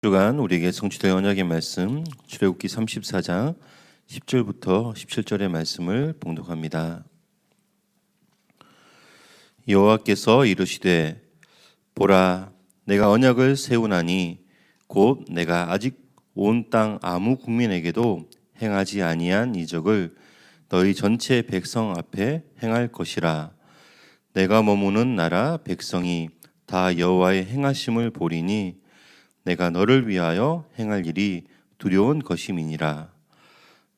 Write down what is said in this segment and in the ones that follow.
주간 우리에게 성취될 언약의 말씀 출애굽기 34장 10절부터 17절의 말씀을 봉독합니다. 여호와께서 이르시되 보라 내가 언약을 세우나니 곧 내가 아직 온 땅 아무 국민에게도 행하지 아니한 이적을 너희 전체 백성 앞에 행할 것이라. 내가 머무는 나라 백성이 다 여호와의 행하심을 보리니 내가 너를 위하여 행할 일이 두려운 것임이니라.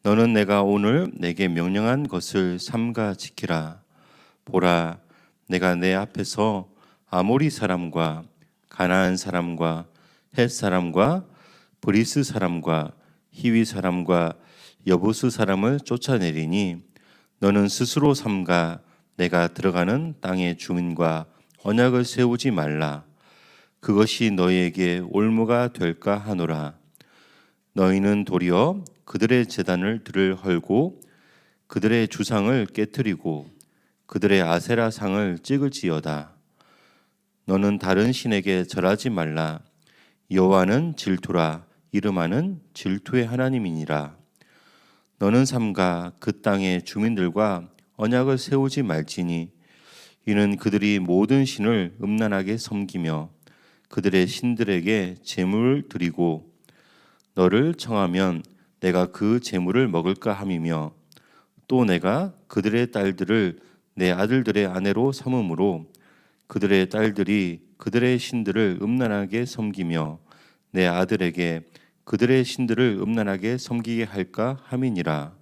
너는 내가 오늘 내게 명령한 것을 삼가 지키라. 보라 내가 내 앞에서 아모리 사람과 가나안 사람과 헷 사람과 브리스 사람과 히위 사람과 여부스 사람을 쫓아내리니 너는 스스로 삼가 내가 들어가는 땅의 주민과 언약을 세우지 말라. 그것이 너희에게 올무가 될까 하노라. 너희는 도리어 그들의 제단을 들을 헐고 그들의 주상을 깨뜨리고 그들의 아세라상을 찍을지어다. 너는 다른 신에게 절하지 말라. 여호와는 질투라. 이름하는 질투의 하나님이니라. 너는 삼가 그 땅의 주민들과 언약을 세우지 말지니 이는 그들이 모든 신을 음란하게 섬기며 그들의 신들에게 제물을 드리고 너를 청하면 내가 그 제물을 먹을까 함이며 또 내가 그들의 딸들을 내 아들들의 아내로 삼음으로 그들의 딸들이 그들의 신들을 음란하게 섬기며 내 아들에게 그들의 신들을 음란하게 섬기게 할까 함이니라.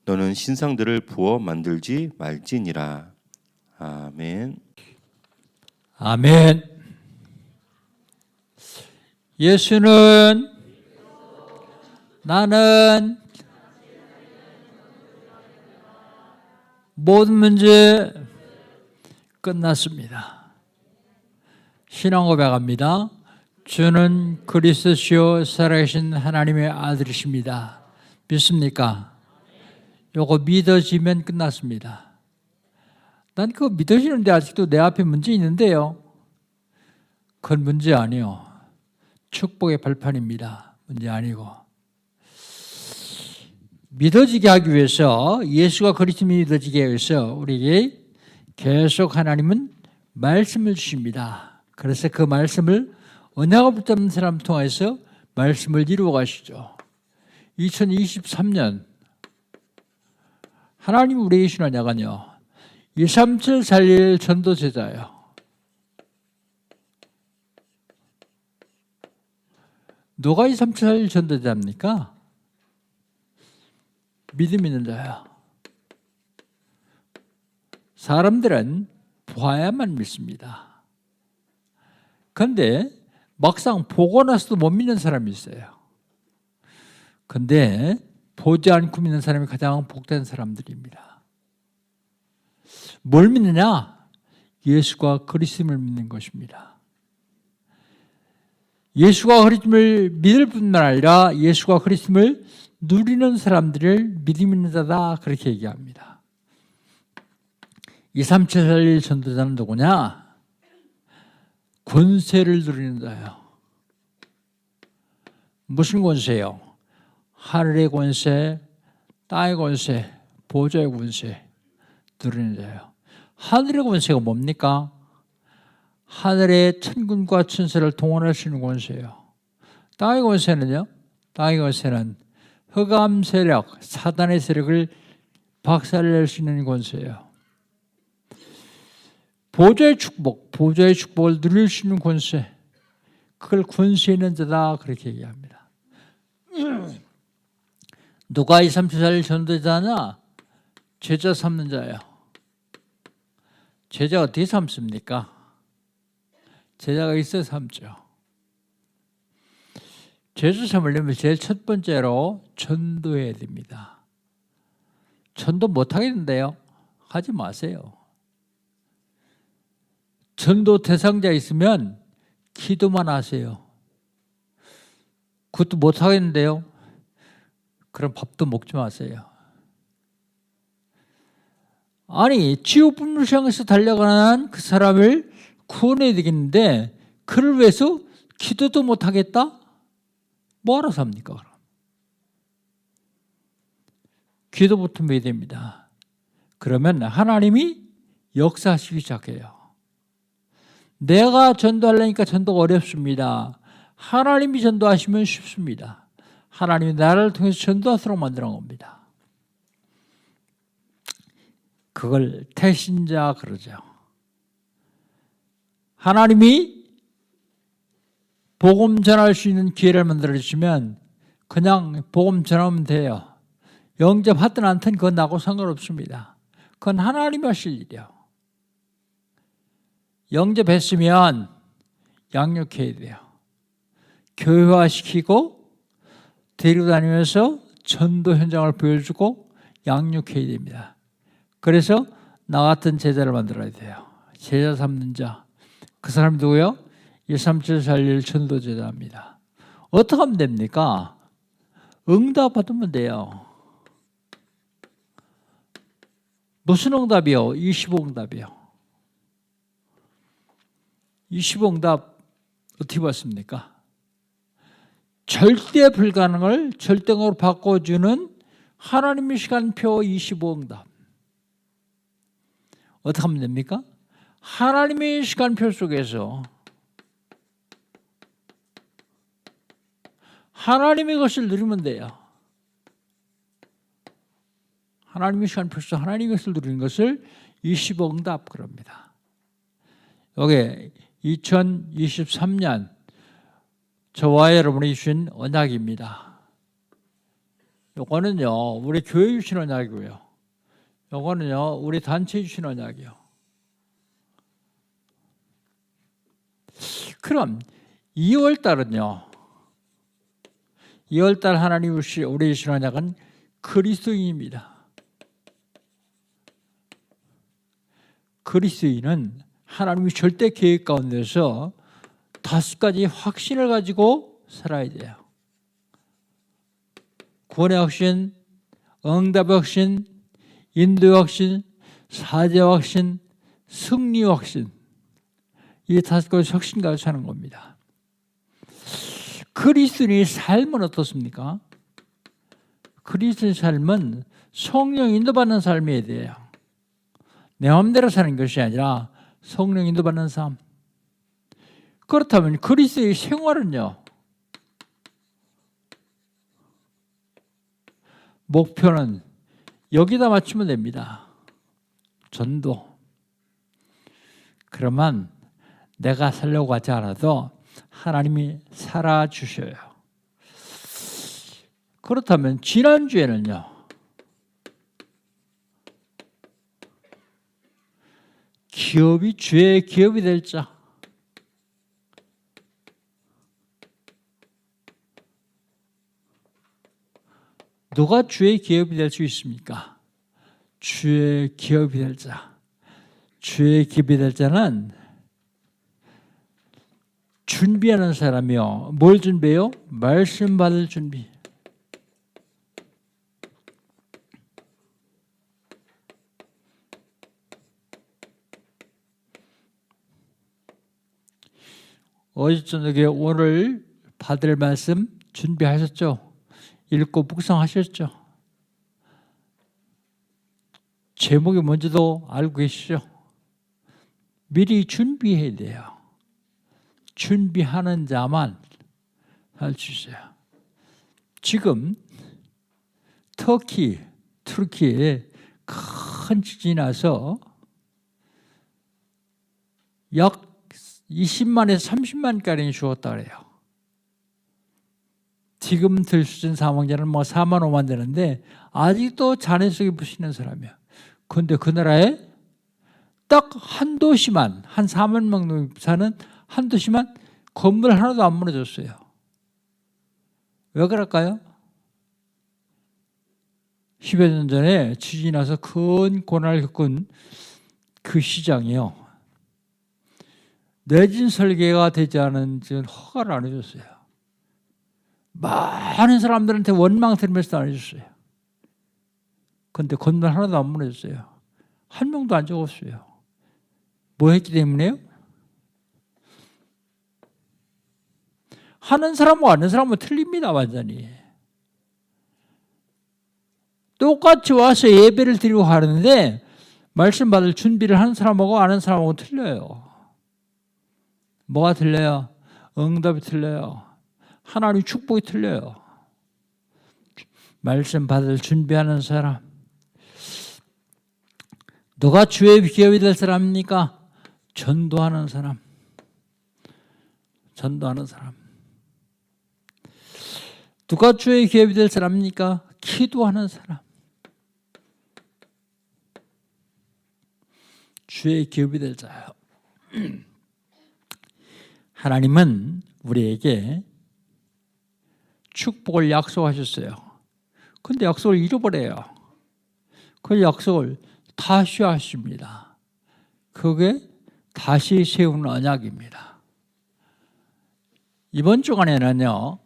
너는 신상들을 부어 만들지 말지니라. 아멘. 아멘. 예수는 나는 모든 문제 끝났습니다. 신앙 고백합니다. 주는 그리스도시요 살아계신 하나님의 아들이십니다. 믿습니까? 요거 믿어지면 끝났습니다. 난 그거 믿어지는데 아직도 내 앞에 문제 있는데요. 그건 문제 아니요. 축복의 발판입니다. 문제 아니고. 믿어지게 하기 위해서, 예수가 그리스도를 믿어지게 하기 위해서 우리에게 계속 하나님은 말씀을 주십니다. 그래서 그 말씀을 언약을 붙잡는 사람 통해서 말씀을 이루어 가시죠. 2023년 하나님 우리에게 주신 언약은요, 237 살릴 전도 제자예요. 누가 237 살릴 전도 제자입니까? 믿음 있는 자예요. 사람들은 봐야만 믿습니다. 그런데 막상 보고 나서도 못 믿는 사람이 있어요. 그런데 보지 않고 믿는 사람이 가장 복된 사람들입니다. 뭘 믿느냐? 예수가 그리스도를 믿는 것입니다. 예수가 그리스도를 믿을 뿐만 아니라 예수가 그리스도를 누리는 사람들을 믿음 있는 자다, 그렇게 얘기합니다. 237 살릴 전도자는 누구냐? 권세를 누리는 자예요. 무슨 권세요? 하늘의 권세, 땅의 권세, 보좌의 권세 누리는 자예요. 하늘의 권세가 뭡니까? 하늘의 천군과 천사를 동원할 수 있는 권세예요. 땅의 권세는요? 땅의 권세는 흑암 세력, 사단의 세력을 박살낼 수 있는 권세예요. 보좌의 축복, 보좌의 축복을 누릴 수 있는 권세, 그걸 권세 있는 자다, 그렇게 얘기합니다. 누가 237살 전도자냐? 제자 삼는 자예요. 제자 어떻게 삼습니까? 제자가 있어야 삼죠. 제자 삼으려면 제일 첫 번째로 전도해야 됩니다. 전도 못하겠는데요? 하지 마세요. 전도 대상자 있으면 기도만 하세요. 그것도 못하겠는데요? 그럼 밥도 먹지 마세요. 아니, 지옥 분노를 향해서 달려가는 그 사람을 구원해야 되겠는데 그를 위해서 기도도 못하겠다? 뭐하러 삽니까? 그럼? 기도부터 해야 됩니다. 그러면 하나님이 역사하시기 시작해요. 내가 전도하려니까 전도가 어렵습니다. 하나님이 전도하시면 쉽습니다. 하나님이 나를 통해서 전도하도록 만들어 겁니다. 그걸 태신자 그러죠. 하나님이 복음 전할 수 있는 기회를 만들어 주시면 그냥 복음 전하면 돼요. 영접하든 않든 그건 나하고 상관없습니다. 그건 하나님이 하실 일이에요. 영접했으면 양육해야 돼요. 교회화시키고 데리고 다니면서 전도 현장을 보여주고 양육해야 됩니다. 그래서 나 같은 제자를 만들어야 돼요. 제자 삼는 자. 그 사람이 누구요? 13741 전도 제자입니다. 어떻게 하면 됩니까? 응답 받으면 돼요. 무슨 응답이요? 25응답이요. 25응답 어떻게 받습니까? 절대 불가능을 절대적으로 바꿔주는 하나님의 시간표 25응답. 어떻게 하면 됩니까? 하나님의 시간표 속에서 하나님의 것을 누리면 돼요. 하나님의 시간표 속에서 하나님의 것을 누리는 것을 25응답 그럽니다. 여기 2023년 저와 여러분이 주신 언약입니다. 요거는요 우리 교회 주신 언약이고요. 요거는요 우리 단체 주신 언약이요. 그럼 2월달은요. 2월달 하나님 우리 주신 언약은 그리스도인입니다. 그리스도인은 하나님의 절대 계획 가운데서 5가지 확신을 가지고 살아야 돼요. 구원의 확신, 응답의 확신, 인도의 확신, 사죄의 확신, 승리의 확신. 이 5가지 확신 가지고 사는 겁니다. 그리스도인의 삶은 어떻습니까? 그리스도인의 삶은 성령 인도받는 삶이어야 돼요. 내 마음대로 사는 것이 아니라 성령 인도받는 삶. 그렇다면 그리스도의 생활은요. 목표는 여기다 맞추면 됩니다. 전도. 그러면 내가 살려고 하지 않아도 하나님이 살아주셔요. 그렇다면 지난주에는요. 기업이 주의 기업이 될 자. 누가 주의 기업이 될 수 있습니까? 주의 기업이 될 자. 주의 기업이 될 자는 준비하는 사람이요. 뭘 준비해요? 말씀 받을 준비. 어제 저녁에 오늘 받을 말씀 준비하셨죠? 읽고 묵상하셨죠? 제목이 뭔지도 알고 계시죠? 미리 준비해야 돼요. 준비하는 자만 할 수 있어요. 지금 터키에 큰 지진이 나서 약 20만에서 30만가량이 죽었다 그래요. 지금 들수준 사망자는 4만 5만 되는데 아직도 잔해 속에 부시는 사람이야. 그런데 그 나라에 딱 한 도시만 한 4만 명 사는 한 도시만 건물 하나도 안 무너졌어요. 왜 그럴까요? 10여 년 전에 지진이 나서 큰 고난을 겪은 그 시장이요. 내진 설계가 되지 않은 지는 허가를 안 해줬어요. 많은 사람들한테 원망 들으면서 안 해줬어요. 그런데 건물 하나도 안 무너졌어요. 한 명도 안 죽었어요. 뭐 했기 때문에요? 하는 사람과 안 하는 사람은 틀립니다. 완전히. 똑같이 와서 예배를 드리고 하는데 말씀 받을 준비를 하는 사람하고 안 하는 사람하고 틀려요. 뭐가 틀려요? 응답이 틀려요. 하나님 축복이 틀려요. 말씀 받을 준비하는 사람. 누가 주의 기업이 될 사람입니까? 전도하는 사람. 전도하는 사람. 누가 주의 기업이 될 사람입니까? 기도하는 사람. 주의 기업이 될 자요. 하나님은 우리에게 축복을 약속하셨어요. 근데 약속을 잃어버려요. 그 약속을 다시 하십니다. 그게 다시 세우는 언약입니다. 이번 주간에는요,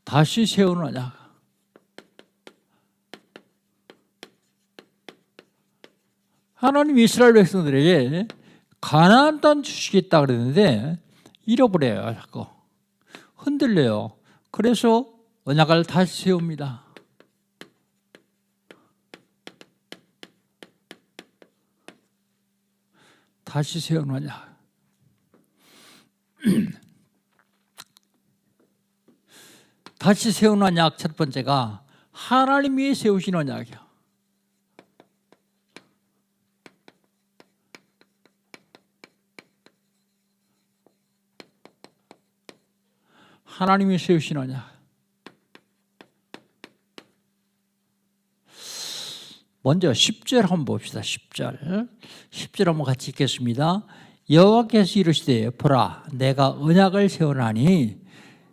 다시 세우는 언약. 하나님 이스라엘 백성들에게 가나안 땅 주시겠다 그랬는데 잃어버려요. 자꾸 흔들려요. 그래서 언약을 다시 세웁니다. 다시 세운 언약. 다시 세운 언약 첫 번째가 하나님이 세우신 언약이요. 하나님이 세우신 언약. 먼저 10절 한번 봅시다. 10절 한번 같이 읽겠습니다. 여호와께서 이르시되 보라 내가 언약을 세우나니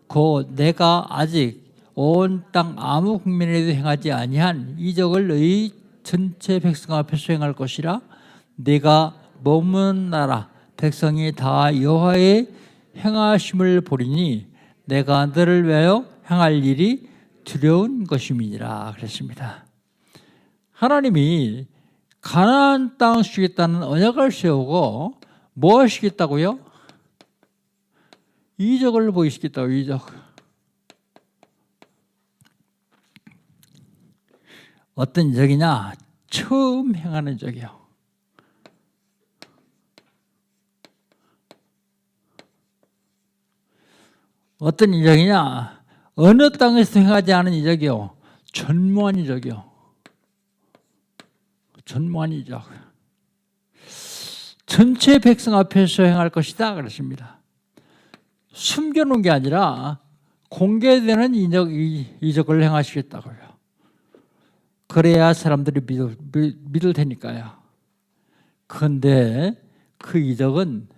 곧 내가 아직 온 땅 아무 국민에도 행하지 아니한 이적을 너희 전체 백성 앞에서 행할 것이라. 내가 머문 나라 백성이 다 여호와의 행하심을 보리니 내가 너를 위하여 행할 일이 두려운 것임이니라 그랬습니다. 하나님이 가나안 땅 주겠다는 언약을 세우고 뭐 하시겠다고요? 이적을 보이시겠다고. 이적. 어떤 이적이냐? 처음 행하는 이적이요. 어떤 이적이냐? 어느 땅에서 행하지 않은 이적이요. 전무한 이적이요. 전무한 이적. 전체 백성 앞에서 행할 것이다 그랬습니다. 숨겨놓은 게 아니라 공개되는 이적을 행하시겠다고요. 그래야 사람들이 믿을 테니까요. 그런데 그 이적은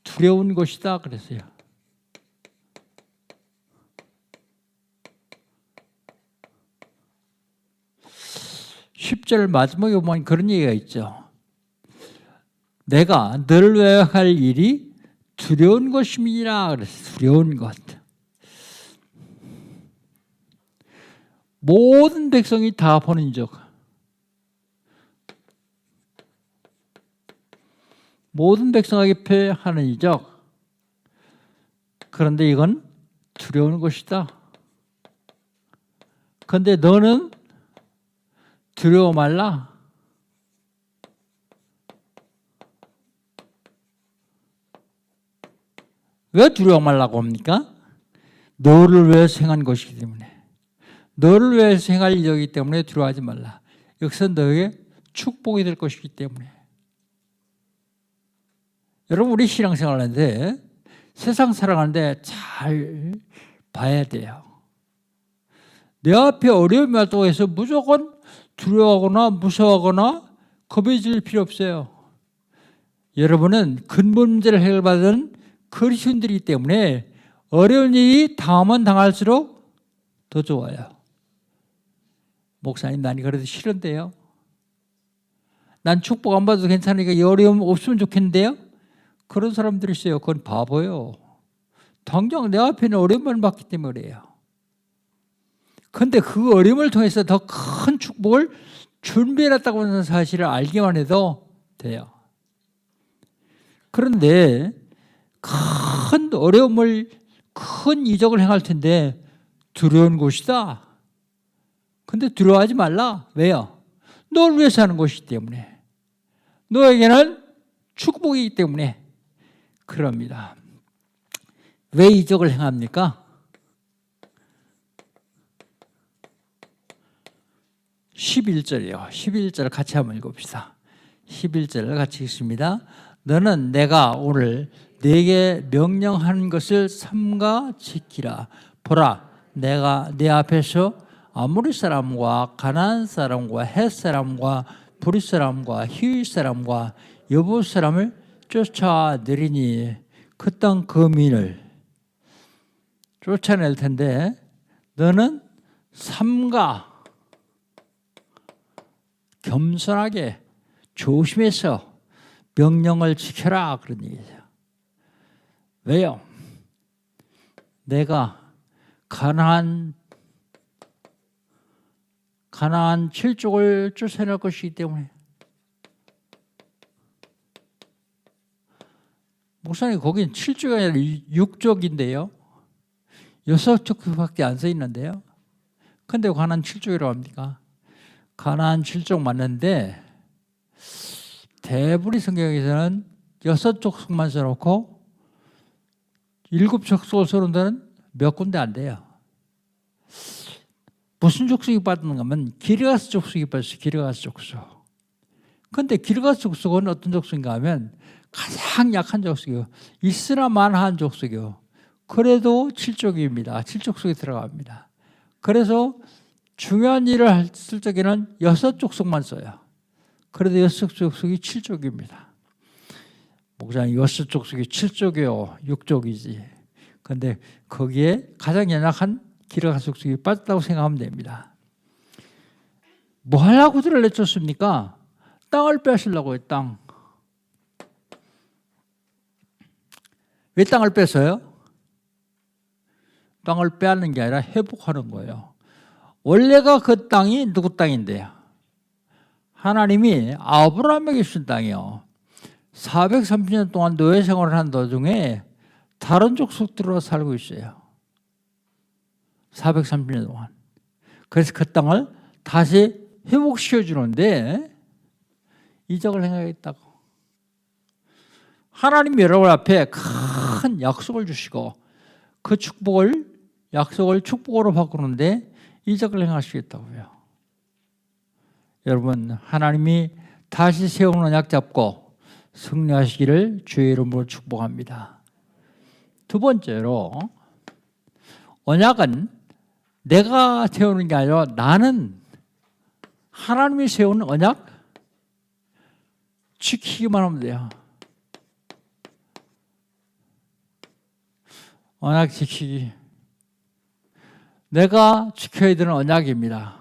두려운 것이다 그랬어요. 10절 마지막에 보면 그런 얘기가 있죠. 내가 너를 위하여 할 일이 두려운 것임이라 그랬어요. 두려운 것. 모든 백성이 다 보는 이적. 모든 백성 앞에 하는 이적. 그런데 이건 두려운 것이다. 그런데 너는 두려워 말라. 왜 두려워 말라고 합니까? 너를 위해서 행한 것이기 때문에. 너를 위해서 행할 일이기 때문에 두려워하지 말라. 여기서 너에게 축복이 될 것이기 때문에. 여러분 우리 신앙생활 하는데 세상 살아가는데 잘 봐야 돼요. 내 앞에 어려움이 왔다고 해서 무조건 두려워하거나 무서워하거나 겁이 질 필요 없어요. 여러분은 근본 문제를 해결받은 그리스도인들이기 때문에 어려운 일이 당하면 당할수록 더 좋아요. 목사님, 난 그래도 싫은데요. 난 축복 안 받아도 괜찮으니까 이 어려움 없으면 좋겠는데요. 그런 사람들이 있어요. 그건 바보예요. 당장 내 앞에는 어려움을 받기 때문에 그래요. 그런데 그 어려움을 통해서 더 큰 축복을 준비해놨다고 하는 사실을 알기만 해도 돼요. 그런데 큰 어려움을, 큰 이적을 행할 텐데 두려운 곳이다. 근데 두려워하지 말라. 왜요? 널 위해서 하는 것이기 때문에. 너에게는 축복이기 때문에 그럽니다. 왜 이적을 행합니까? 11절이요. 11절 같이 한번 읽읍시다. 11절을 같이 읽습니다. 너는 내가 오늘 네게 명령하는 것을 삼가 지키라. 보라, 내가 네 앞에서 아모리 사람과 가나안 사람과 헷 사람과 브릿 사람과 히윗 사람과 여부 사람을 쫓아내리니 그 땅 거민을 쫓아낼 텐데 너는 삼가 겸손하게 조심해서 명령을 지켜라 그런 얘기죠. 왜요? 내가 가나안 7족을 쫓아낼 것이기 때문에. 목사님 거긴 7족이 아니라 6족인데요. 6족밖에 안 써 있는데요. 근데 가나안 7족이라고 합니까? 가나안 7족 맞는데 대부분 성경에서는 6족속만 써놓고 7족속을 써놓은 데는 몇 군데 안 돼요. 무슨 족속이 빠졌는가 하면 기르가스 족속이 빠졌어요. 기르가스 족속. 그런데 기르가스 족속은 어떤 족속인가 하면 가장 약한 족속이요. 이스라만한 족속이요. 그래도 7족입니다. 7족속에 들어갑니다. 그래서 중요한 일을 했을 적에는 6족속만 써요. 그래도 6족속이 7족입니다. 목사님 6족속이 7족이요. 6족이지. 그런데 거기에 가장 연약한 기르가스 족속이 빠졌다고 생각하면 됩니다. 뭐 하려고 들을 내쫓습니까? 땅을 뺏으려고 해요. 땅. 왜 땅을 뺏어요? 땅을 빼앗는 게 아니라 회복하는 거예요. 원래가 그 땅이 누구 땅인데요? 하나님이 아브라함에게 준 땅이요. 430년 동안 노예 생활을 한 도중에 다른 족속들로 살고 있어요. 430년 동안. 그래서 그 땅을 다시 회복시켜 주는데 이적을 행하겠다고. 하나님이 여러분 앞에 큰 약속을 주시고 그 약속을 축복으로 바꾸는데 이적을 행하시겠다고요. 여러분 하나님이 다시 세우는 언약 잡고 승리하시기를 주의 이름으로 축복합니다. 두 번째로 언약은 내가 세우는 게 아니라 나는 하나님이 세우는 언약 지키기만 하면 돼요. 언약 지키기. 내가 지켜야 되는 언약입니다.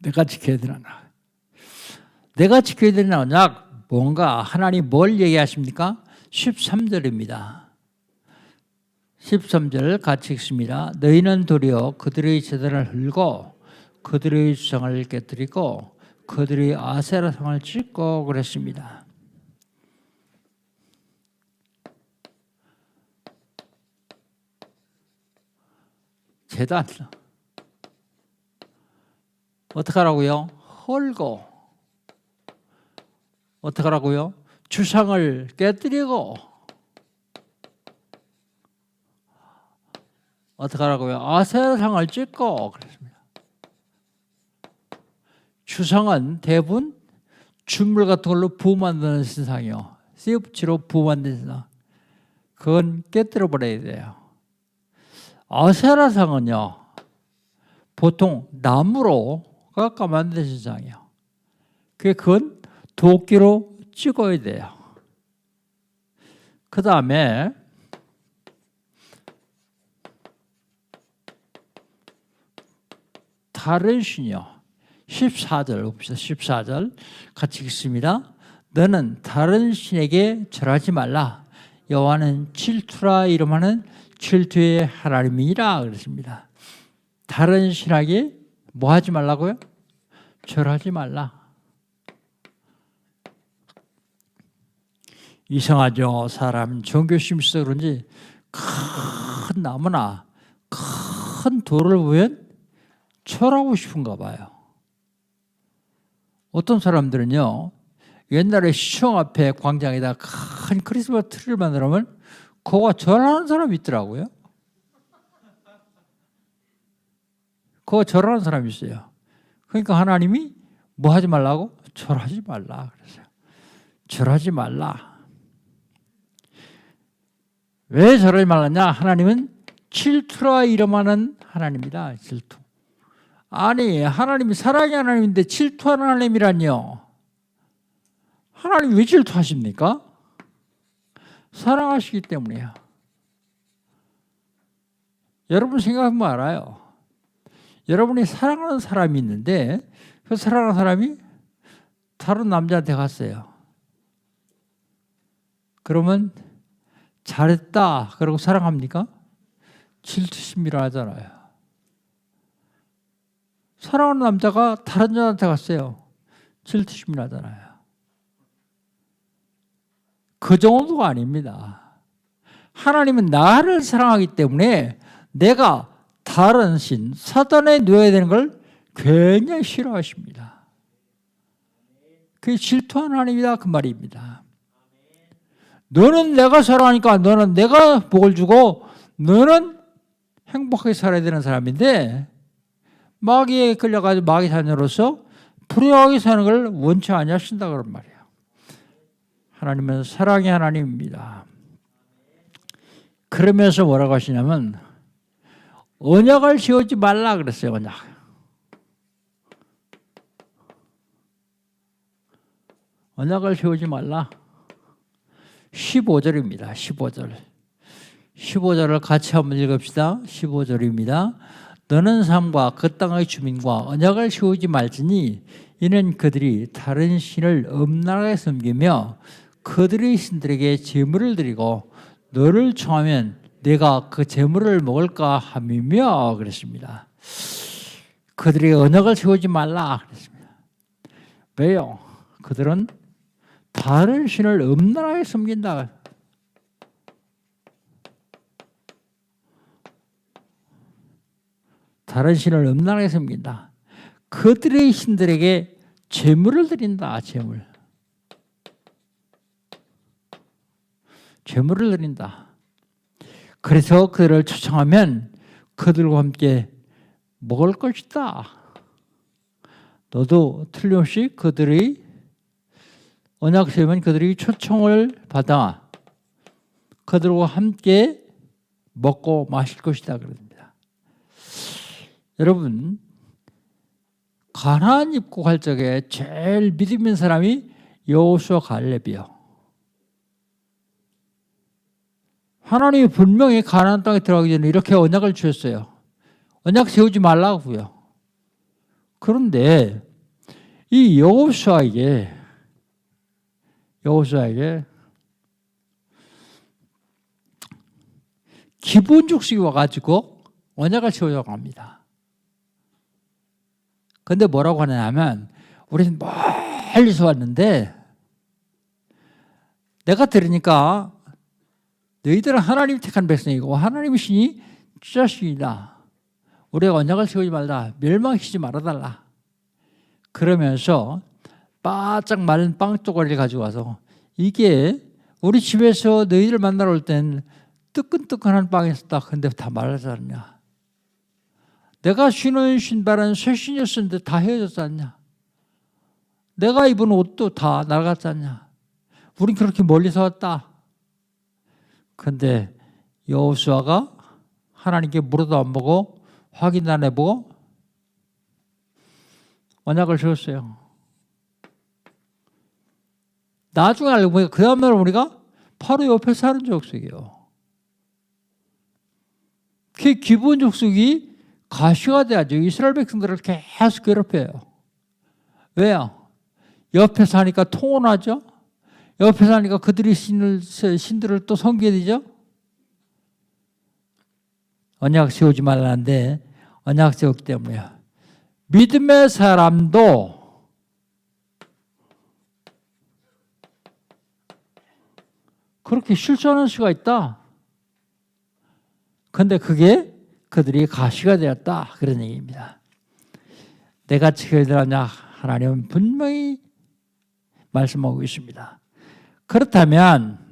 내가 지켜야 되는 언약. 내가 지켜야 되는 언약 뭔가 하나님 뭘 얘기하십니까? 13절입니다. 13절 같이 읽습니다. 너희는 도리어 그들의 제단을 헐고 그들의 주상을 깨뜨리고 그들의 아세라 상을 찢고 그랬습니다. 제단 어떻게 하라고요? 헐고 어떻게 하라고요? 주상을 깨뜨리고 어떻게 하라고요? 아세라상을 찢고 그랬습니다. 주상은 대부분 준물 같은 걸로 부 만드는 신상이요. CFC로 부 만드는 신상. 그건 깨뜨려 버려야 돼요. 아세라상은요. 보통 나무로 깎아 만든 신상이요. 그건 도끼로 찍어야 돼요. 그 다음에 다른 신이요. 14절 봅시다. 14절 같이 읽습니다. 너는 다른 신에게 절하지 말라. 여호와는 질투라 이름하는 질투의 하나님이라 그랬습니다. 다른 신에게 뭐 하지 말라고요? 절하지 말라. 이상하죠. 사람 종교심 있어 그런지 큰 나무나 큰 돌을 보면 절하고 싶은가 봐요. 어떤 사람들은요, 옛날에 시청 앞에 광장에다 큰 크리스마스 트리를 만들면 그거 절하는 사람이 있더라고요. 그거 절하는 사람이 있어요. 그러니까 하나님이 뭐 하지 말라고? 절하지 말라 그랬어요. 절하지 말라. 왜 절하지 말랐냐? 하나님은 질투라 이름하는 하나님이다. 질투. 아니, 하나님이 사랑의 하나님인데 질투하는 하나님이라니요. 하나님 왜 질투하십니까? 사랑하시기 때문이에요. 여러분 생각하면 알아요. 여러분이 사랑하는 사람이 있는데 그 사랑하는 사람이 다른 남자한테 갔어요. 그러면 잘했다 그러고 사랑합니까? 질투심이라 하잖아요. 사랑하는 남자가 다른 여자한테 갔어요. 질투심이라 하잖아요. 그 정도가 아닙니다. 하나님은 나를 사랑하기 때문에 내가 다른 신, 사단에 놓여야 되는 걸 굉장히 싫어하십니다. 그게 질투하는 하나님이다 그 말입니다. 너는 내가 사랑하니까 너는 내가 복을 주고 너는 행복하게 살아야 되는 사람인데 마귀에 끌려가지고 마귀 자녀로서 불행하게 사는 걸 원치 아니하신다 그런 말이에요. 하나님은 사랑의 하나님입니다. 그러면서 뭐라고 하시냐면 언약을 세우지 말라 그랬어요. 언약을 세우지 말라. 15절입니다. 15절을 같이 한번 읽읍시다. 15절입니다. 너는 삶과 그 땅의 주민과 언약을 세우지 말지니 이는 그들이 다른 신을 음란하게 섬기며 그들의 신들에게 제물을 드리고 너를 청하면 내가 그 제물을 먹을까 함이며 그랬습니다. 그들의 언약을 세우지 말라 그랬습니다. 왜요? 그들은 다른 신을 음란하게 섬긴다. 다른 신을 음란하게 섬긴다. 그들의 신들에게 제물을 드린다. 제물을 드린다. 그래서 그들을 초청하면 그들과 함께 먹을 것이다. 너도 틀림없이 그들의 언약 세우면 그들이 초청을 받아 그들과 함께 먹고 마실 것이다 그럽니다. 여러분, 가나안 입국할 적에 제일 믿음 있는 사람이 여호수아 갈렙이요. 하나님이 분명히 가나안 땅에 들어가기 전에 이렇게 언약을 주셨어요. 언약 세우지 말라고요. 그런데 이 여호수아에게 기본 족속이 와가지고 언약을 세우자고 합니다. 그런데 뭐라고 하냐면 우리는 멀리서 왔는데 내가 들으니까 너희들은 하나님이 택한 백성이고 하나님의 신이 주자신이다. 우리가 언약을 세우지 말라. 멸망시키지 말아달라. 그러면서 바짝 마른 빵 쪼가리를 가지고 와서 이게 우리 집에서 너희들 만나러 올 땐 뜨끈뜨끈한 빵이 있었다. 근데 다 말하지 않냐. 내가 신은 신발은 새 신이었는데 다 헤어졌지 않냐. 내가 입은 옷도 다 날아갔지 않냐. 우린 그렇게 멀리서 왔다. 근데 여호수아가 하나님께 물어도 안 보고 확인도 안 해보고 언약을 세웠어요. 나중에 알고 보니까 그 다음날 우리가 바로 옆에 사는 족속이에요. 그 기본 족속이 가시가 돼야죠. 이스라엘 백성들을 계속 괴롭혀요. 왜요? 옆에 사니까 통혼하죠. 옆에 사니까 그들이 신들을 또 섬기게 되죠. 언약 세우지 말라는데 언약 세웠기 때문에요. 믿음의 사람도 그렇게 실수하는 수가 있다. 그런데 그게 그들이 가시가 되었다. 그런 얘기입니다. 내가 지켜야 될 언약 하나님은 분명히 말씀하고 있습니다. 그렇다면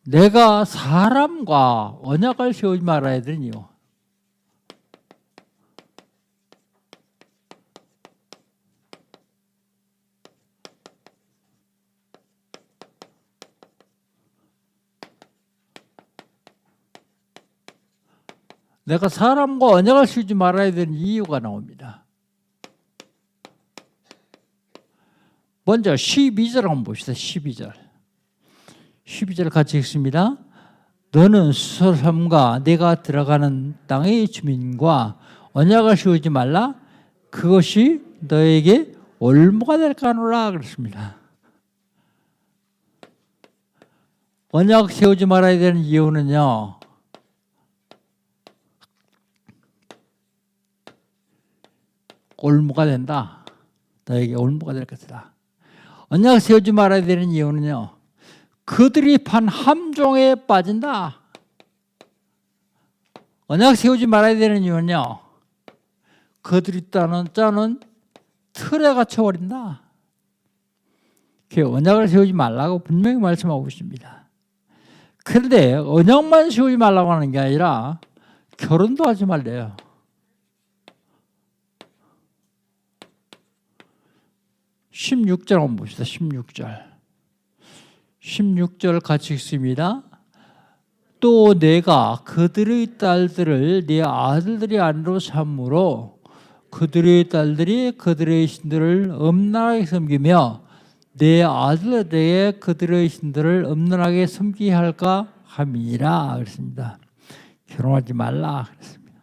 내가 사람과 언약을 세우지 말아야 되는 이유. 내가 사람과 언약을 세우지 말아야 되는 이유가 나옵니다. 먼저 12절 한번 봅시다. 12절. 12절 같이 읽습니다. 너는 수솔함과 내가 들어가는 땅의 주민과 언약을 세우지 말라. 그것이 너에게 올무가 될까노라 그랬습니다. 언약 세우지 말아야 되는 이유는요. 올무가 된다. 너에게 올무가 될 것이다. 언약 세우지 말아야 되는 이유는요. 그들이 판 함정에 빠진다. 언약 세우지 말아야 되는 이유는요. 그들이 짜는 틀에 갇혀버린다. 그 언약을 세우지 말라고 분명히 말씀하고 있습니다. 그런데 언약만 세우지 말라고 하는 게 아니라 결혼도 하지 말래요. 16절 한번 봅시다. 16절 같이 읽습니다. 또 내가 그들의 딸들을 네 아들들이 아내로 삼므로 그들의 딸들이 그들의 신들을 엄란하게 섬기며 내 아들에게 그들의 신들을 엄란하게 섬기게 할까 함이니라 그랬습니다. 결혼하지 말라 그랬습니다.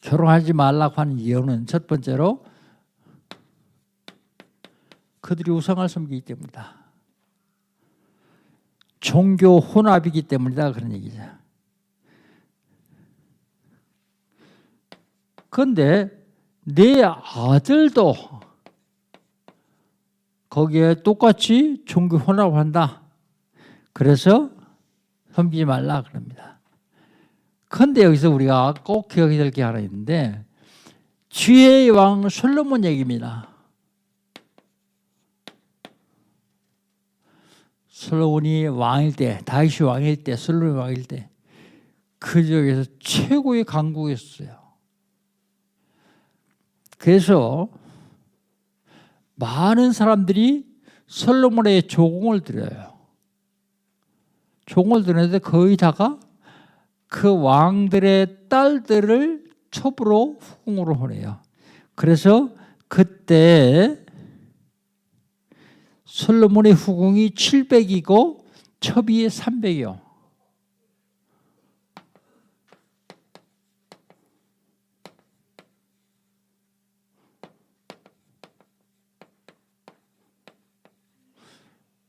결혼하지 말라고 하는 이유는 첫 번째로 그들이 우상을 섬기기 때문이다. 종교 혼합이기 때문이다. 그런 얘기죠. 그런데 내 아들도 거기에 똑같이 종교 혼합을 한다. 그래서 섬기지 말라 그럽니다. 그런데 여기서 우리가 꼭 기억해야 될 게 하나 있는데 지혜의 왕 솔로몬 얘기입니다. 솔로몬이 왕일 때, 다윗이 왕일 때, 솔로몬이 왕일 때 그 지역에서 최고의 강국이었어요. 그래서 많은 사람들이 솔로몬의 조공을 드려요. 조공을 드리는데 거의 다가 그 왕들의 딸들을 첩으로 후궁으로 보내요. 그래서 그때 솔로몬의 후궁이 700이고 첩이 300이요.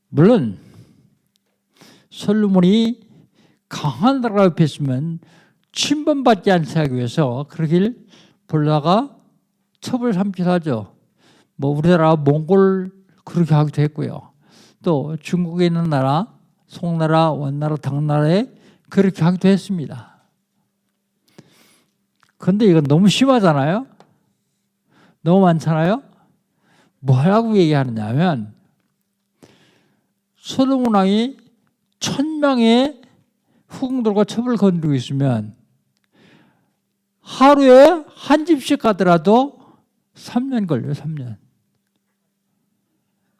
물론 솔로몬이 강한 나라 옆에 있으면 침범받지 않게 하기 위해서 그러길 보다가 첩을 삼기도 하죠. 뭐 우리나라 몽골 그렇게 하기도 했고요. 또 중국에 있는 나라, 송나라, 원나라, 당나라에 그렇게 하기도 했습니다. 그런데 이건 너무 심하잖아요. 너무 많잖아요. 뭐라고 얘기하느냐 하면 솔로몬 왕이 1000명의 후궁들과 첩을 건드리고 있으면 하루에 한 집씩 가더라도 3년 걸려요. 3년.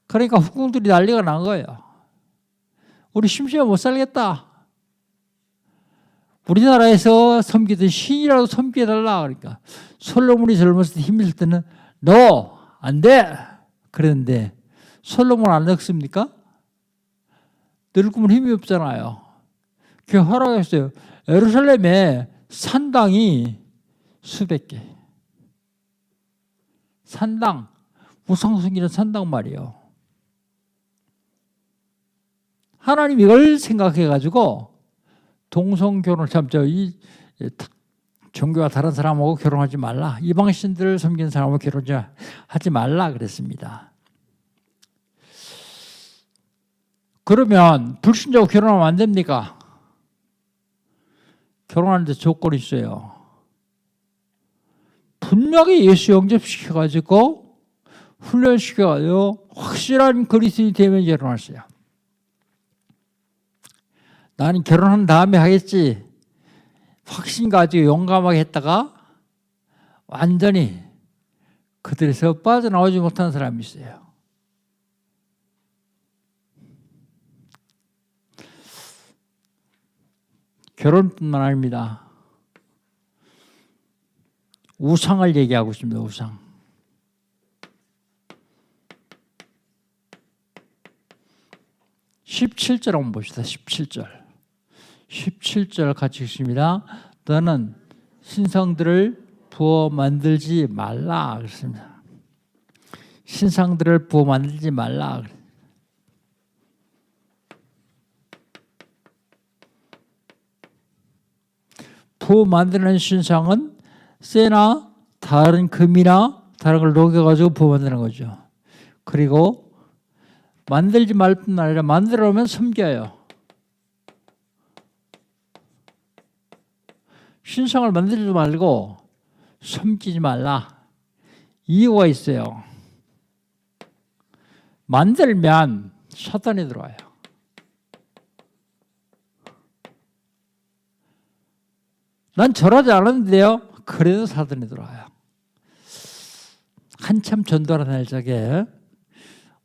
그러니까 후궁들이 난리가 난 거예요. 우리 심심해 못 살겠다. 우리나라에서 섬기던 신이라도 섬겨달라. 그러니까 솔로몬이 젊었을 때 힘이 있을 때는 너 안 돼. 그랬는데 솔로몬 안 늙습니까? 늙으면 힘이 없잖아요. 그 허락했어요. 예루살렘에 산당이 수백 개. 산당, 우상 섬기는 산당 말이에요. 하나님 이걸 생각해가지고 동성결혼을 이 종교가 다른 사람하고 결혼하지 말라. 이방신들을 섬기는 사람하고 결혼하지 말라 그랬습니다. 그러면 불신자하고 결혼하면 안 됩니까? 결혼하는데 조건이 있어요. 분명히 예수 영접시켜가지고 훈련시켜가지고 확실한 그리스도인이 되면 결혼하세요. 나는 결혼한 다음에 하겠지. 확신 가지고 용감하게 했다가 완전히 그들에서 빠져나오지 못하는 사람이 있어요. 결혼뿐만 아닙니다. 우상을 얘기하고 있습니다. 우상. (17절) 한번 봅시다. 17절. 17절 같이 읽습니다. 너는 신상들을 부어 만들지 말라 그랬습니다. 신상들을 부어 만들지 말라. 부어 만드는 신상은 쇠나 다른 금이나 다른 걸 녹여가지고 부어 만드는 거죠. 그리고 만들지 말 뿐 아니라 만들어 오면 섬겨요. 신상을 만들지 말고 섬기지 말라. 이유가 있어요. 만들면 사탄이 들어와요. 난 절하지 않았는데요. 그래도 사탄이 들어와요. 한참 전도하는 날짜에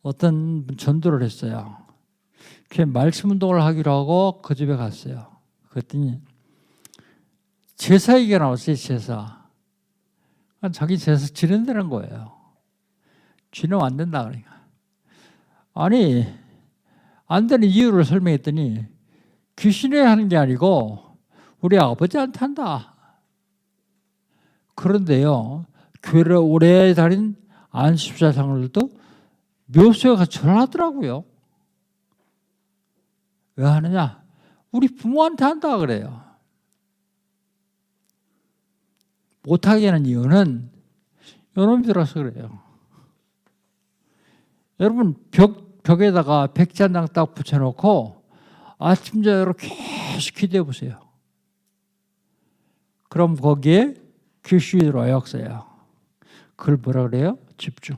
어떤 전도를 했어요. 그 말씀 운동을 하기로 하고 그 집에 갔어요. 그랬더니 제사 얘기가 나왔어요. 제사. 자기 제사 지낸다는 거예요. 지내면 안 된다 그러니까. 아니 안 되는 이유를 설명했더니 귀신이 하는 게 아니고 우리 아버지한테 한다. 그런데요. 교회를 오래 다닌 안십자상들도 묘소에 가서 전하더라고요. 왜 하느냐? 우리 부모한테 한다 그래요. 못하게 하는 이유는 요놈이 들어서 그래요. 여러분 벽에다가 백지 한 장 딱 붙여놓고 아침 저녁으로 계속 기도해 보세요. 그럼 거기에 귀신이 들어와요. 역사요. 그걸 뭐라 그래요? 집중.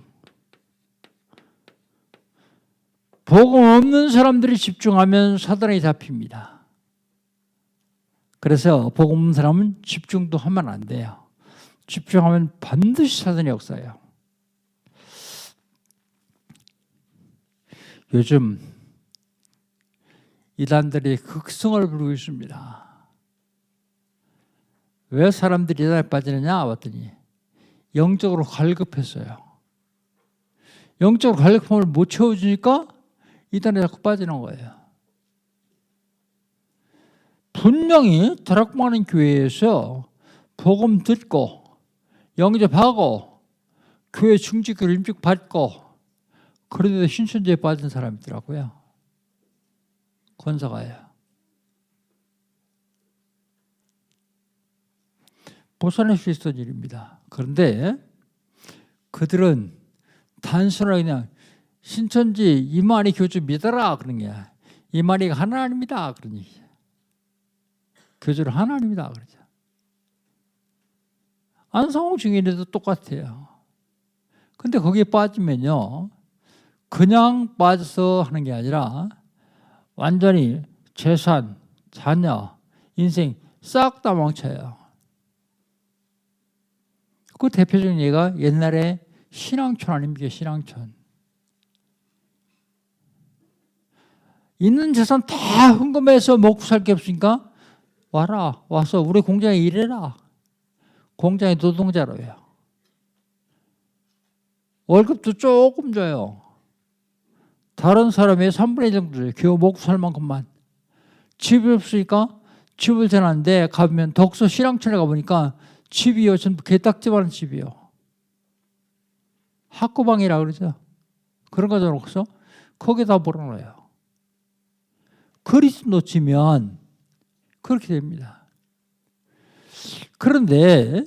복음 없는 사람들이 집중하면 사단에 잡힙니다. 그래서 복음 없는 사람은 집중도 하면 안 돼요. 집중하면 반드시 사단이 역사예요. 요즘 이단들이 극성을 부르고 있습니다. 왜 사람들이 이단에 빠지느냐 봤더니 영적으로 갈급했어요. 영적으로 갈급함을 못 채워주니까 이단에 자꾸 빠지는 거예요. 분명히 다락방하는 교회에서 복음 듣고 영접하고 교회 중직을 임직 받고 그런데도 신천지에 빠진 사람이 있더라고요. 권사가요. 벗어날 수 있었던 일입니다. 그런데 그들은 단순하게 그냥 신천지 이만희 교주 믿어라 그런 게 이만희가 하나님이다 그런 얘기예요. 교주를 하나님이다 그러죠. 안성홍 증인에도 똑같아요. 근데 거기에 빠지면요. 그냥 빠져서 하는 게 아니라 완전히 재산, 자녀, 인생 싹 다 망쳐요. 그 대표적인 예가 옛날에 신앙촌 아닙니까? 신앙촌. 있는 재산 다 헌금해서 먹고 살 게 없으니까 와라. 와서 우리 공장에 일해라. 공장에 노동자로 해요. 월급도 조금 줘요. 다른 사람의 3분의 1 정도 줘요. 겨우 먹고 살 만큼만. 집이 없으니까 집을 전하는데 가보면 덕소 신앙촌에 가보니까 집이요. 전부 개딱지만한 집이요. 학구방이라 그러죠. 그런 거 줘놓고서 거기다 몰아넣어요. 그리스도 놓치면 그렇게 됩니다. 그런데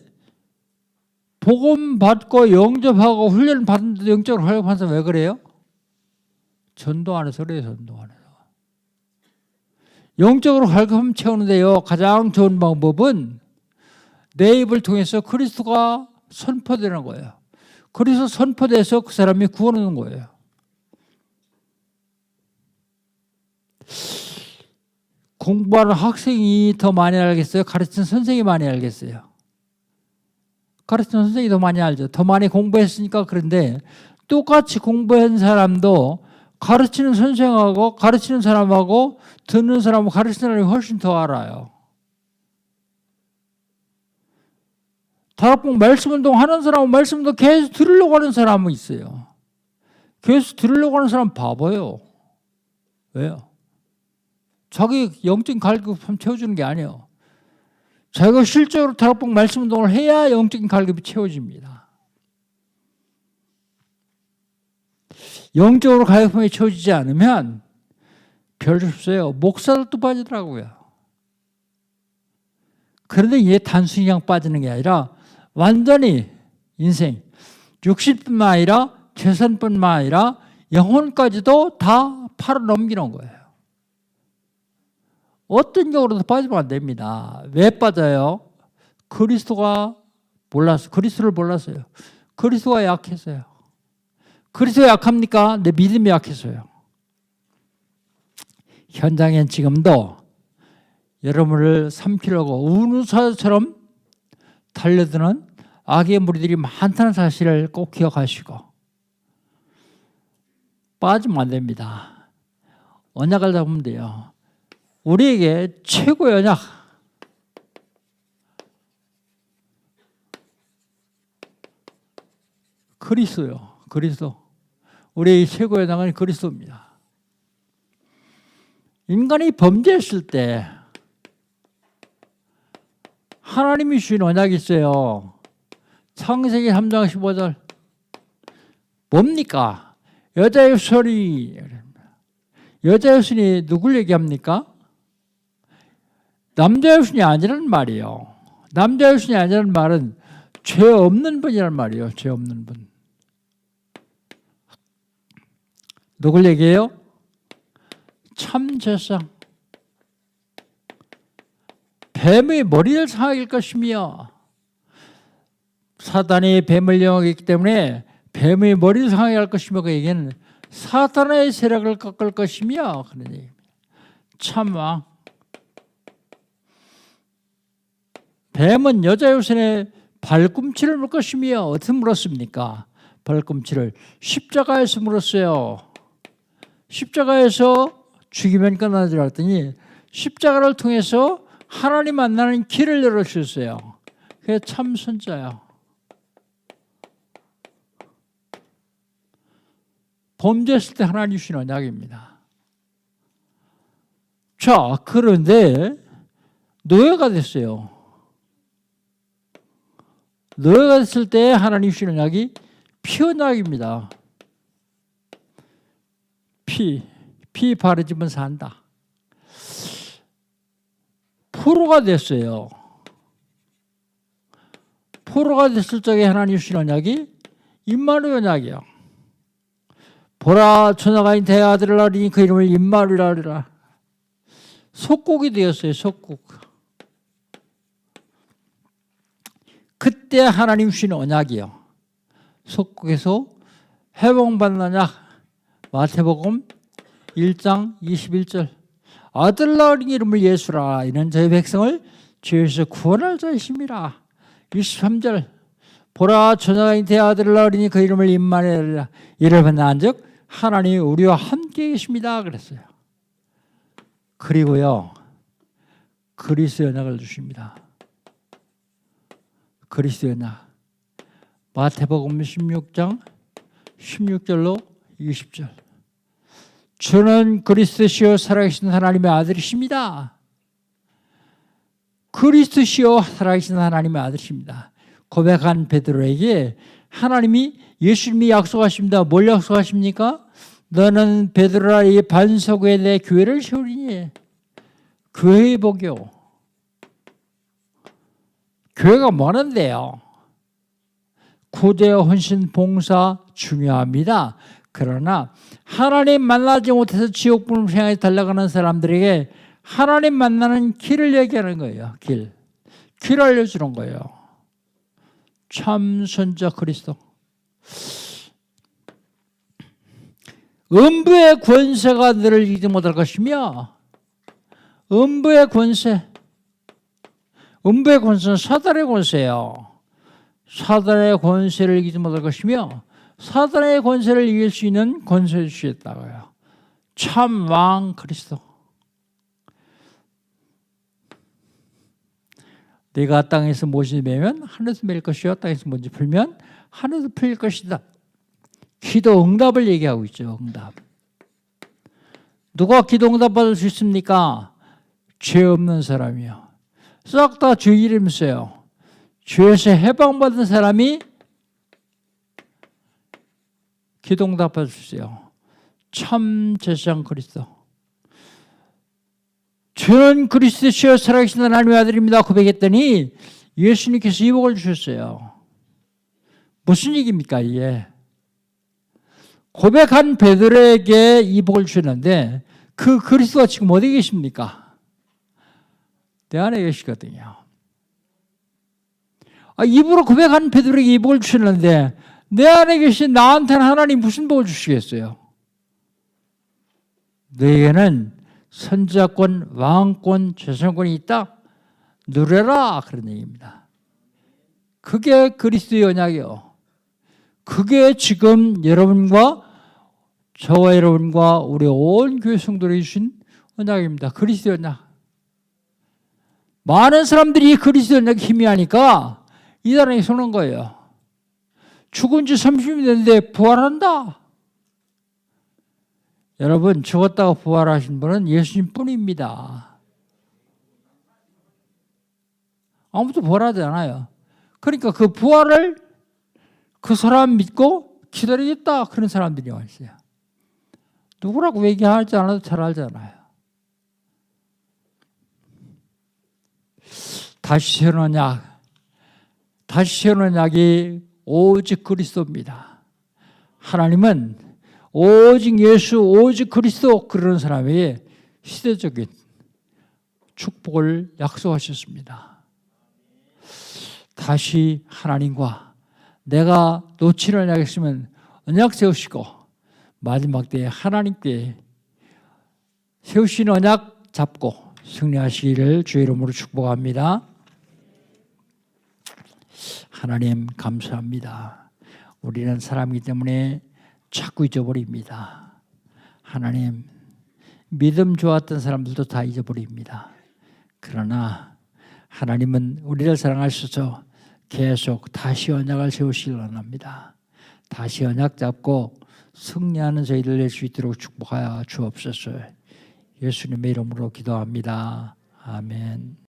복음 받고 영접하고 훈련 받는데도 영적으로 활용하는 사람 왜 그래요? 전도 안에서 그래요. 전도 안에서. 영적으로 활금 채우는데요. 가장 좋은 방법은 내 입을 통해서 그리스도가 선포되는 거예요. 그리스도 선포돼서 그 사람이 구원하는 거예요. 공부하는 학생이 더 많이 알겠어요? 가르치는 선생이 많이 알겠어요? 가르치는 선생이 더 많이 알죠. 더 많이 공부했으니까. 그런데 똑같이 공부한 사람도 가르치는 선생하고 가르치는 사람하고 듣는 사람하고 가르치는 사람이 훨씬 더 알아요. 다락방 말씀 운동 하는 사람은 말씀 운동 계속 들으려고 하는 사람은 있어요. 계속 들으려고 하는 사람 바보예요. 왜요? 자기 영적인 갈급함 채워주는 게 아니에요. 자기가 실제로 다락방 말씀 운동을 해야 영적인 갈급이 채워집니다. 영적으로 갈급함이 채워지지 않으면 별로 없어요. 목사들도 빠지더라고요. 그런데 이게 단순히 그냥 빠지는 게 아니라 완전히 인생, 육신뿐만 아니라 재산뿐만 아니라 영혼까지도 다 팔아 넘기는 거예요. 어떤 경우로도 빠지면 안 됩니다. 왜 빠져요? 그리스도가 몰랐어요. 그리스도를 몰랐어요. 그리스도가 약해서요. 그리스도가 약합니까? 내 믿음이 약해서요. 현장엔 지금도 여러분을 삼키려고 우는 사자처럼 달려드는 악의 무리들이 많다는 사실을 꼭 기억하시고 빠지면 안 됩니다. 언약을 잡으면 돼요. 우리에게 최고의 언약, 그리스도요. 그리스도. 우리의 최고의 언약은 그리스도입니다. 인간이 범죄했을 때 하나님이 주신 언약이 있어요. 창세기 3장 15절. 뭡니까? 여자의 후손이. 여자의 후손이 누굴 얘기합니까? 남자의 후손이 아니라는 말이에요. 남자의 후손이 아니라는 말은 죄 없는 분이란 말이에요. 죄 없는 분. 누굴 얘기해요? 참제상. 뱀의 머리를 상하게 할 것이며, 사단이 뱀을 영하기 때문에 뱀의 머리를 상하게 할 것이며, 그 얘기는 사탄의 세력을 꺾을 것이며, 그런 얘기입니다. 참왕. 뱀은 여자의 후손의 발꿈치를 물 것이며, 어떻게 물었습니까? 발꿈치를 십자가에서 물었어요. 십자가에서 죽이면 끝나지라 했더니 십자가를 통해서 하나님 만나는 길을 열어주셨어요. 그게 참 선자예요. 범죄했을 때 하나님 주신 언약입니다. 자, 그런데 노예가 됐어요. 노예가 됐을 때 하나님 주신 언약이 피 언약입니다. 피 바르지면 산다. 포로가 됐어요. 포로가 됐을 적에 하나님 주신 언약이 임마누엘 언약이요. 보라 천하가인 대아들을 낳으니 그 이름을 임마누엘이라 하리라. 속국이 되었어요. 속국. 그때 하나님 주신 언약이요. 속국에서 회복받는 언약. 마태복음 1장 21절. 아들 낳으니 이름을 예수라. 이는 저희 백성을 죄에서 구원할 자이심이라. 23절. 보라 천하가인 대아들을 낳으니 그 이름을 임마누엘이라. 이를 낳은즉 하나님이 우리와 함께 계십니다. 그랬어요. 그리고요, 그리스도의 언약을 주십니다. 그리스도의 언약. 마태복음 16장 16절로 20절. 주는 그리스도시요 살아계신 하나님의 아들이십니다. 그리스도시요 살아계신 하나님의 아들이십니다. 고백한 베드로에게 하나님이 예수님이 약속하십니다. 뭘 약속하십니까? 너는 베드로라 이 반석 위에 내 교회를 세우리니. 교회의 복이요. 교회가 뭐는데요? 구제와 헌신, 봉사 중요합니다. 그러나 하나님 만나지 못해서 지옥불을 향해 달려가는 사람들에게 하나님 만나는 길을 얘기하는 거예요. 길 알려주는 거예요. 참 선자 그리스도. 음부의 권세가 너를 이기지 못할 것이며, 음부의 권세는 사단의 권세예요. 사단의 권세를 이기지 못할 것이며 사단의 권세를 이길 수 있는 권세를 주셨다고요. 참 왕 그리스도. 내가 땅에서 못이 매면 하늘에서 맬 것이요 땅에서 못이 풀면 하늘에서 풀릴 것이다. 기도 응답을 얘기하고 있죠. 응답. 누가 기도 응답 받을 수 있습니까? 죄 없는 사람이요. 싹 다 주 이름 써요. 죄에서 해방받은 사람이 기도 응답 받을 수 있어요. 참 제사장 그리스도. 저는 그리스도시여 살아계신 하나님의 아들입니다 고백했더니 예수님께서 이 복을 주셨어요. 무슨 얘기입니까 이게? 고백한 베드로에게 이 복을 주셨는데 그 그리스도가 지금 어디 계십니까? 내 안에 계시거든요. 입으로 고백한 베드로에게 이 복을 주셨는데 내 안에 계신 나한테는 하나님 무슨 복을 주시겠어요? 너에게는 선자권, 왕권, 재선권이 있다. 누려라 그런 얘기입니다. 그게 그리스도의 언약이요. 그게 지금 여러분과 저와 여러분과 우리 온 교회 성도들이 주신 언약입니다. 그리스도의 언약. 많은 사람들이 그리스도의 언약에 희미하니까 이 사람이 속는 거예요. 죽은 지 30년 됐는데 부활한다. 여러분 죽었다가 부활하신 분은 예수님 뿐입니다. 아무도 부활하지 않아요. 그러니까 그 부활을 그 사람 믿고 기다리겠다 그런 사람들이 와 있어요. 누구라고 얘기하지 않아도 잘 알잖아요. 다시 세운 언약. 다시 세운 언약이 오직 그리스도입니다. 하나님은 오직 예수, 오직 그리스도 그런 사람에게 시대적인 축복을 약속하셨습니다. 다시 하나님과 내가 놓치는 언약 있으면 언약 세우시고 마지막 때에 하나님께 세우시는 언약 잡고 승리하시기를 주의 이름으로 축복합니다. 하나님 감사합니다. 우리는 사람이기 때문에 자꾸 잊어버립니다. 하나님 믿음 좋았던 사람들도 다 잊어버립니다. 그러나 하나님은 우리를 사랑하셔서 계속 다시 언약을 세우시길 원합니다. 다시 언약 잡고 승리하는 저희들 될 수 있도록 축복하여 주옵소서. 예수님의 이름으로 기도합니다. 아멘.